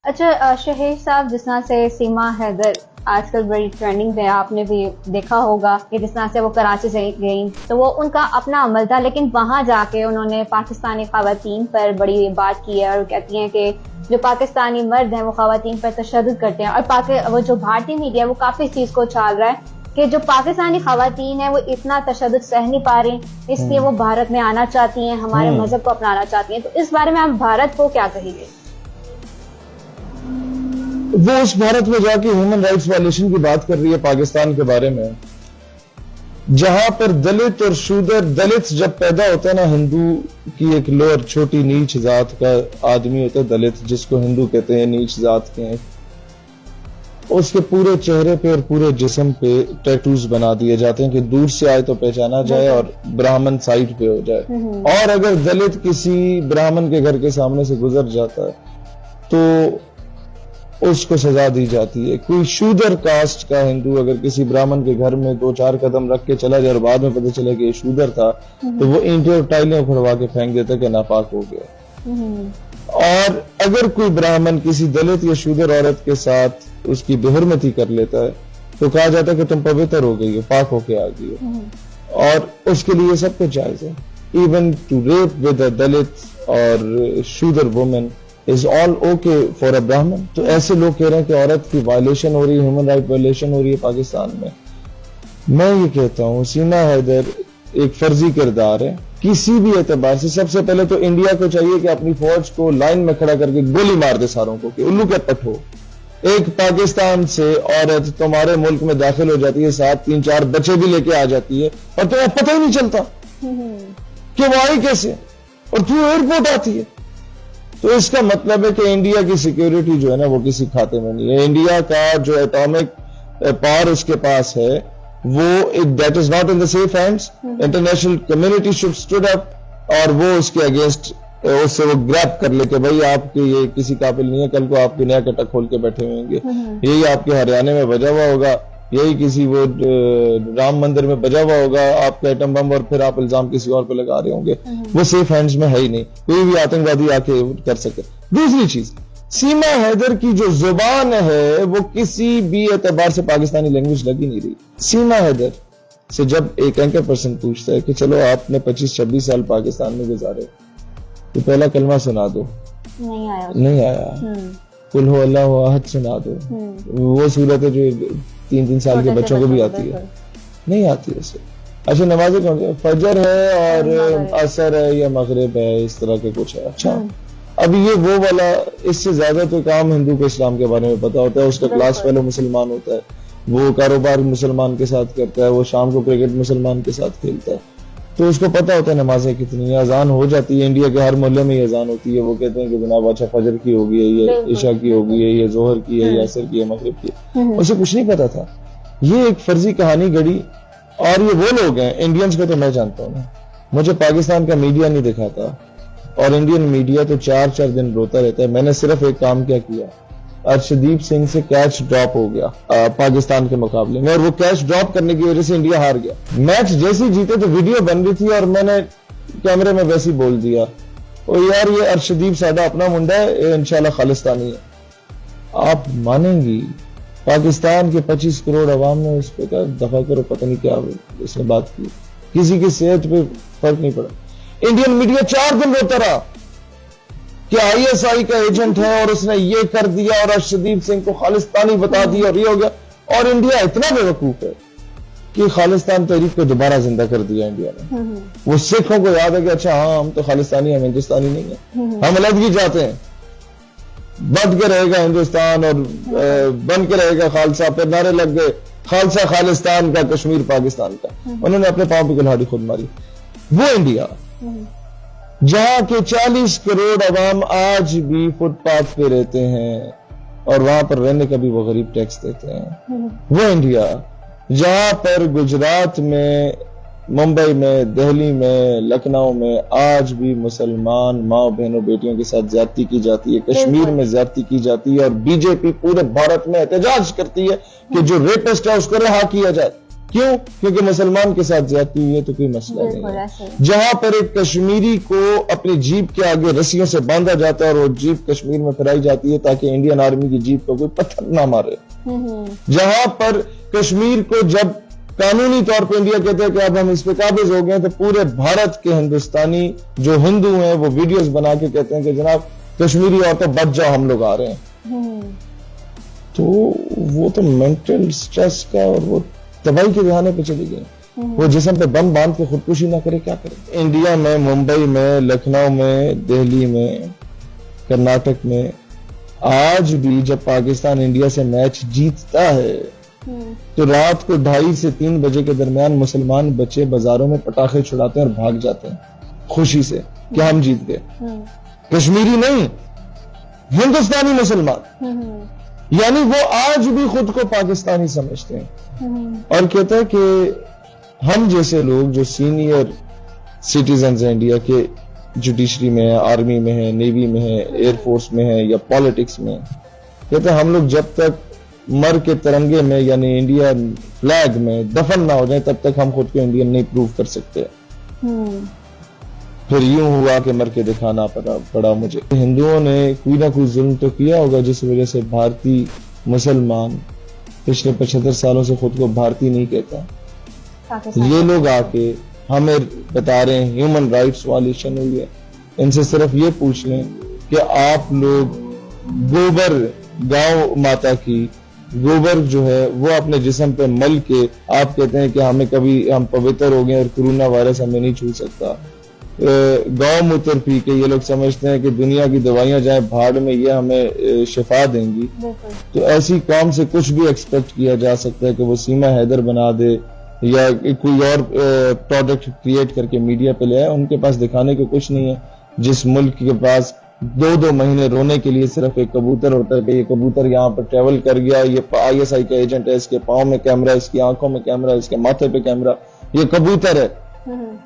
اچھا شہید صاحب، جس طرح سے سیما حیدر آج کل بڑی ٹرینڈنگ پہ، آپ نے بھی دیکھا ہوگا کہ جس طرح سے وہ کراچی سے گئیں تو وہ ان کا اپنا عمل تھا، لیکن وہاں جا کے انہوں نے پاکستانی خواتین پر بڑی بات کی ہے اور کہتی ہیں کہ جو پاکستانی مرد ہیں وہ خواتین پر تشدد کرتے ہیں، اور وہ جو بھارتی میڈیا ہے وہ کافی اس چیز کو چھال رہا ہے کہ جو پاکستانی خواتین ہیں وہ اتنا تشدد سہ نہیں پا رہی، اس لیے وہ بھارت میں آنا چاہتی ہیں، ہمارے مذہب کو اپنانا چاہتی ہیں. تو اس بارے میں آپ بھارت کو کیا کہیں گے؟ وہ اس بھارت میں جا کے ہیومن رائٹس وائلیشن کی بات کر رہی ہے پاکستان کے بارے میں، جہاں پر دلت اور شودر، دلت جب پیدا ہوتا ہے نا، ہندو کی ایک لوور چھوٹی نیچ ذات کا آدمی ہوتا ہے دلت، جس کو ہندو کہتے ہیں، نیچ ذات کے ہیں، اس کے پورے چہرے پہ اور پورے جسم پہ ٹیٹوز بنا دیے جاتے ہیں کہ دور سے آئے تو پہچانا جائے اور براہمن سائٹ پہ ہو جائے. اور اگر دلت کسی براہمن کے گھر کے سامنے سے گزر جاتا ہے تو اس کو سزا دی جاتی ہے. کوئی شودر کاسٹ کا ہندو اگر کسی براہمن کے گھر میں 2-4 قدم رکھ کے چلا جائے اور بعد میں پتہ چلے کہ یہ شودر تھا تو وہ اینٹیں اور ٹائلیں کھڑوا کے پھینک دیتا کہ ناپاک ہو گیا. اور اگر کوئی براہمن کسی دلت یا شودر عورت کے ساتھ اس کی بےحرمتی کر لیتا ہے تو کہا جاتا ہے کہ تم پوتر ہو گئی ہو، پاک ہو کے آ گئی ہو، اور اس کے لیے سب کچھ جائز ہے. Even to rape with a Dalit اور Shudra woman is all okay for a Brahmin. تو ایسے لوگ کہہ رہے ہیں کہ عورت کی وائلیشن ہو رہی ہے، ہیومن رائٹ وائلیشن ہو رہی ہے پاکستان میں. میں یہ کہتا ہوں سیما حیدر ایک فرضی کردار ہے کسی بھی اعتبار سے. سب سے پہلے تو انڈیا کو چاہیے کہ اپنی فوج کو لائن میں کھڑا کر کے گولی مار دے ساروں کو کہ الو کے پٹ ہو. ایک پاکستان سے عورت تمہارے ملک میں داخل ہو جاتی ہے، ساتھ 3-4 بچے بھی لے کے آ جاتی ہے اور تمہیں پتہ ہی نہیں چلتا کہ وہ آئی کیسے، اور تو ایئرپورٹ آتی ہے. تو اس کا مطلب ہے کہ انڈیا کی سیکیورٹی جو ہے نا وہ کسی کھاتے میں نہیں ہے. انڈیا کا جو ایٹامک پاور اس کے پاس ہے وہ that is not in the safe hands. International community should stood up اور وہ اس کے اگینسٹ اس سے وہ گریب کر لے کہ بھائی آپ کے یہ کسی قابل نہیں ہے، کل کو آپ کے نیا کٹا کھول کے بیٹھے ہوئیں گے. یہی آپ کے ہریانے میں بجا ہوا ہوگا، یہی کسی وہ رام مندر میں بجا ہوا ہوگا آپ کا ایٹم بم، اور پھر آپ الزام کسی اور پہ لگا رہے ہوں گے. وہ سیف ہینڈز میں ہے ہی نہیں، کوئی بھی آتنکوادی آ کے کر سکے. دوسری چیز، سیما حیدر کی جو زبان ہے وہ کسی بھی اعتبار سے پاکستانی لینگویج لگ ہی نہیں رہی. سیما حیدر سے جب ایک اینکر پرسن پوچھتا ہے کہ چلو آپ نے 25-26 سال پاکستان میں گزارے تو پہلا کلمہ سنا دو، نہیں آیا. قل هو اللہ احد سنا دو. وہ صورت ہے جو 3 سال کے بچوں کو بھی آتی ہے، نہیں آتی اسے. اچھا نمازیں کون سی؟ فجر ہے اور عصر ہے یا مغرب ہے، اس طرح کے کچھ ہے. اچھا اب یہ وہ والا، اس سے زیادہ تو کام ہندو کو اسلام کے بارے میں پتا ہوتا ہے. اس کا کلاس فیلو مسلمان ہوتا ہے، وہ کاروبار مسلمان کے ساتھ کرتا ہے، وہ شام کو کرکٹ مسلمان کے ساتھ کھیلتا ہے، تو اس کو پتا ہوتا ہے نمازیں کتنی. اذان ہو جاتی ہے، انڈیا کے ہر محلے میں یہ اذان ہوتی ہے. وہ کہتے ہیں کہ جناب اچھا فجر کی ہوگی ہے، یہ عشاء کی ہوگی ہے، یہ ظہر کی ہے، یہ عصر کی ہے، مغرب کی ہے. اسے کچھ نہیں پتا تھا. یہ ایک فرضی کہانی گڑی. اور یہ وہ لوگ ہیں انڈینز کو تو میں جانتا ہوں نا، مجھے پاکستان کا میڈیا نہیں دکھاتا، اور انڈین میڈیا تو 4 دن روتا رہتا ہے. میں نے صرف ایک کام کیا، ارشدیپ سنگھ سے کیچ ڈراپ ہو گیا پاکستان کے مقابلے میں، اور وہ کیچ ڈراپ کرنے کی وجہ سے انڈیا ہار گیا. میچ جیسے جیتے تو ویڈیو بن رہی تھی اور میں نے کیمرے میں ویسے بول دیا، او یار یہ ارشدیپ ساڈا اپنا منڈا ہے، انشاءاللہ خالصتانی ہے. آپ مانیں گی پاکستان کے 25 کروڑ عوام نے اس پہ کہا دفاع کرو، پتہ نہیں کیا اس نے بات کی. کسی کی صحت پہ فرق نہیں پڑا. انڈین میڈیا 4 دن روتا رہا کہ ISI کا ایجنٹ ہے اور اس نے یہ کر دیا اور ارشدیپ سنگھ کو خالصتانی بتا دیا اور یہ ہو گیا. اور انڈیا اتنا بے وقوف ہے کہ خالصتان تحریک کو دوبارہ زندہ کر دیا انڈیا نے. وہ سکھوں کو یاد ہے کہ اچھا ہاں ہم تو خالصتانی، ہم ہندوستانی نہیں ہیں، ہم علیحدگی چاہتے ہیں. بن کے رہے گا ہندوستان اور بن کے رہے گا خالصہ. پھر نعرے لگ گئے خالصہ خالصتان کا، کشمیر پاکستان کا. انہوں نے اپنے پاؤں پہ کلہاڑی خود ماری. وہ انڈیا جہاں کے 40 کروڑ عوام آج بھی فٹ پاتھ پہ رہتے ہیں اور وہاں پر رہنے کا بھی وہ غریب ٹیکس دیتے ہیں. وہ انڈیا جہاں پر گجرات میں، ممبئی میں، دہلی میں، لکھنؤ میں آج بھی مسلمان ماں بہنوں بیٹیوں کے ساتھ زیادتی کی جاتی ہے، کشمیر میں زیادتی کی جاتی ہے، اور BJP پورے بھارت میں احتجاج کرتی ہے کہ جو ریپسٹ ہے اس کو رہا کیا جائے. کیوں؟ کیونکہ مسلمان کے ساتھ زیادتی ہوئی ہے تو کوئی مسئلہ نہیں ہے. جہاں پر ایک کشمیری کو اپنی جیپ کے آگے رسیوں سے باندھا جاتا ہے اور وہ جیپ کشمیر میں پھیلائی جاتی ہے تاکہ انڈین آرمی کی جیپ کو کوئی پتھر نہ مارے. جہاں پر کشمیر کو جب قانونی طور پہ انڈیا کہتا ہے کہ اب ہم اس پہ قابض ہو گئے تو پورے بھارت کے ہندوستانی جو ہندو ہیں وہ ویڈیوز بنا کے کہتے ہیں کہ جناب کشمیری عورتیں بچ جاؤ ہم لوگ آ رہے ہیں. تو وہ تو مینٹل سٹریس کا اور وہ تباہی کے دہانے پہ چلی گئی. وہ جسم پہ بم باندھ کے خودکشی نہ کرے کیا کرے. انڈیا میں ممبئی میں لکھنؤ میں دہلی میں کرناٹک میں آج بھی جب پاکستان انڈیا سے میچ جیتتا ہے تو رات کو 2:30 سے 3 بجے کے درمیان مسلمان بچے بازاروں میں پٹاخے چھڑاتے ہیں اور بھاگ جاتے ہیں خوشی سے کہ ہم جیت گئے. کشمیری نہیں، ہندوستانی مسلمان. یعنی وہ آج بھی خود کو پاکستانی سمجھتے ہیں اور کہتا ہے کہ ہم جیسے لوگ جو سینئر سٹیزنز ہیں انڈیا کے، جوڈیشری میں ہیں، آرمی میں ہیں، نیوی میں ہیں، ایئر فورس میں ہیں یا پالیٹکس میں، کہتے ہیں ہم لوگ جب تک مر کے ترنگے میں یعنی انڈین فلیگ میں دفن نہ ہو جائیں تب تک ہم خود کو انڈین نہیں پروو کر سکتے. پھر یوں ہوا کہ مر کے دکھانا پڑا مجھے. ہندوؤں نے کوئی نہ کوئی ظلم تو کیا ہوگا جس وجہ سے بھارتی مسلمان پچھلے 75 سالوں سے خود کو بھارتی نہیں کہتا. یہ لوگ آ کے ہمیں بتا رہے ہیں ہیومن رائٹس وائلیشن ہوئی ہے. ان سے صرف یہ پوچھ لیں کہ آپ لوگ گوبر گاؤں ماتا کی گوبر جو ہے وہ اپنے جسم پہ مل کے آپ کہتے ہیں کہ ہمیں کبھی ہم پوتر ہو گئے اور کورونا وائرس ہمیں نہیں چھو سکتا. گاؤں موتر پی کے یہ لوگ سمجھتے ہیں کہ دنیا کی دوائیاں جائیں بھاڑ میں یہ ہمیں شفا دیں گی. تو ایسی قوم سے کچھ بھی ایکسپیکٹ کیا جا سکتا ہے کہ وہ سیما حیدر بنا دے یا کوئی اور پروڈکٹ کریٹ کر کے میڈیا پہ لے آئے. ان کے پاس دکھانے کو کچھ نہیں ہے. جس ملک کے پاس 2 مہینے رونے کے لیے صرف ایک کبوتر ہوتا ہے کہ یہ کبوتر یہاں پر ٹریول کر گیا، یہ ISI کا ایجنٹ ہے، اس کے پاؤں میں کیمرہ، اس کی آنکھوں میں کیمرہ، اس کے ماتھے پہ کیمرہ، یہ کبوتر ہے.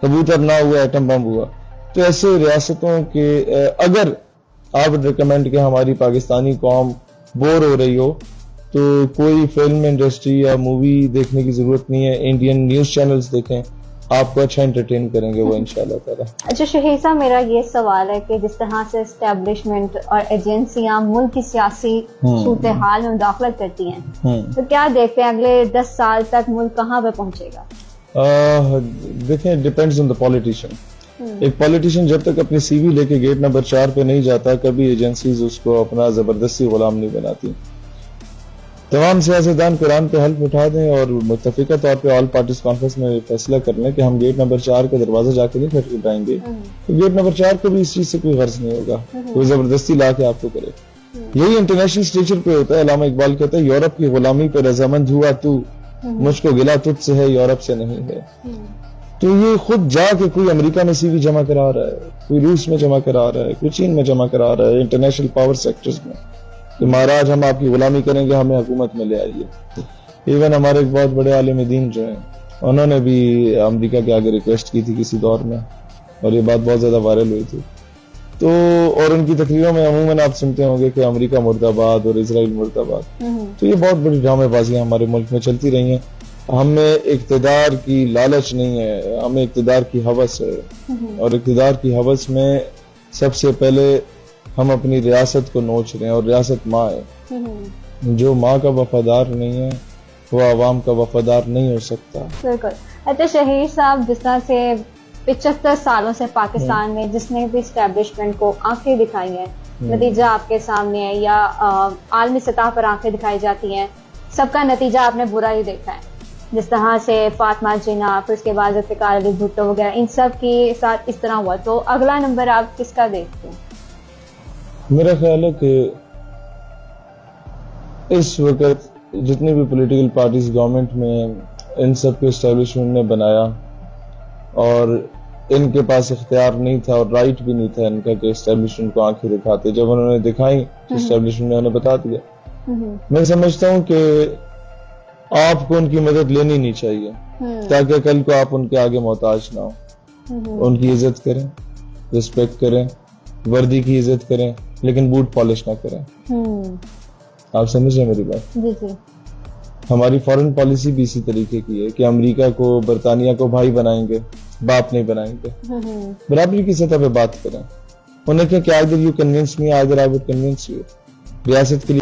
کبوتر نہ ہوا ایٹم بم ہوا. تو ایسے ریاستوں کے اگر آپ ریکمینڈ کہ ہماری پاکستانی قوم بور ہو رہی ہو تو کوئی فلم انڈسٹری یا مووی دیکھنے کی ضرورت نہیں ہے. انڈین نیوز چینلز دیکھیں، آپ کو اچھا انٹرٹین کریں گے وہ انشاءاللہ تعالی. اچھا شہیر صاحب، میرا یہ سوال ہے کہ جس طرح سے اسٹیبلشمنٹ اور ایجنسیاں ملک کی سیاسی صورتحال میں مداخلت کرتی ہیں تو کیا دیکھتے ہیں اگلے 10 سال تک ملک کہاں پہ پہنچے گا؟ دیکھیں ڈیپینڈز آن دا پولیٹیشین. ایک پولیٹیشین جب تک اپنی CV لے کے گیٹ نمبر 4 پہ نہیں جاتا کبھی ایجنسیز اس کو اپنا زبردستی غلام نہیں بناتی. تمام سیاستدان قرآن پہ حلف اٹھا دیں اور متفقہ طور پہ آل پارٹیز کانفرنس میں فیصلہ کر لیں کہ ہم گیٹ نمبر 4 کا دروازہ جا کے نہیں کھٹکھٹائیں گے تو گیٹ نمبر 4 کو بھی اس چیز سے کوئی غرض نہیں ہوگا. کوئی زبردستی لا کے آپ کو کرے. یہی انٹرنیشنل اسٹیچر پہ ہوتا ہے. علامہ اقبال کہتا ہے یورپ کی غلامی پہ رضامند ہوا تو مجھ کو گلا تجھ سے ہے یورپ سے نہیں ہے. تو یہ خود جا کے کوئی امریکہ میں CV جمع کرا رہا ہے، کوئی روس میں جمع کرا رہا ہے، کوئی چین میں جمع کرا رہا ہے، انٹرنیشنل پاور سیکٹرز میں کہ مہاراج ہم آپ کی غلامی کریں گے، ہمیں حکومت میں لے آئیے. ایون ہمارے ایک بہت بڑے عالم دین جو ہیں انہوں نے بھی امریکہ کے آگے ریکویسٹ کی تھی کسی دور میں اور یہ بات بہت زیادہ وائرل ہوئی تھی. تو اور ان کی تقریروں میں عموماً آپ سنتے ہوں گے کہ امریکہ مرد آباد اور اسرائیل مرد آباد. تو یہ بہت بڑی ڈرامے بازیاں ہمارے ملک میں چلتی رہی ہیں. ہمیں اقتدار کی لالچ نہیں ہے، ہمیں اقتدار کی ہوس ہے. اور اقتدار کی ہوس میں سب سے پہلے ہم اپنی ریاست کو نوچ رہے ہیں اور ریاست ماں ہے. جو ماں کا وفادار نہیں ہے وہ عوام کا وفادار نہیں ہو سکتا. بالکل. اچھا شہیر صاحب، جس طرح سے 75 سالوں سے پاکستان میں جس نے بھی اسٹیبلشمنٹ کو آنکھیں دکھائی ہیں، نتیجہ آپ کے سامنے ہے یا عالمی سطح پر آنکھیں دکھائی جاتی ہیں، سب کا نتیجہ آپ نے برا ہی دیکھا ہے. جس طرح سے فاطمہ جناح، پھر اس کے بعد ذوالفقار علی بھٹو وغیرہ، ان سب کے ساتھ اس طرح ہوا. تو اگلا نمبر آپ کس کا دیکھتے ہیں؟ میرا خیال ہے کہ اس وقت جتنی بھی پولیٹیکل پارٹیز گورنمنٹ میں ان سب کو اسٹیبلشمنٹ نے بنایا اور ان کے پاس اختیار نہیں تھا اور رائٹ بھی نہیں تھا ان کا کہ اسٹیبلشمنٹ کو آنکھیں دکھاتے. جب انہوں نے دکھائی تو اسٹیبلشمنٹ نے انہیں بتا دیا. میں سمجھتا ہوں کہ آپ کو ان کی مدد لینی نہیں چاہیے تاکہ کل کو آپ ان کے آگے محتاج نہ ہو. ان کی عزت کریں، رسپیکٹ کریں، وردی کی عزت کریں لیکن بوٹ پالش نہ کریں. آپ سمجھیں میری بات؟ جی جی. ہماری فارن پالیسی بھی اسی طریقے کی ہے کہ امریکہ کو برطانیہ کو بھائی بنائیں گے، باپ نہیں بنائیں گے. برابری کی سطح پہ بات کریں. انہیں کہ either you convince me either I would convince you. ریاست کے لیے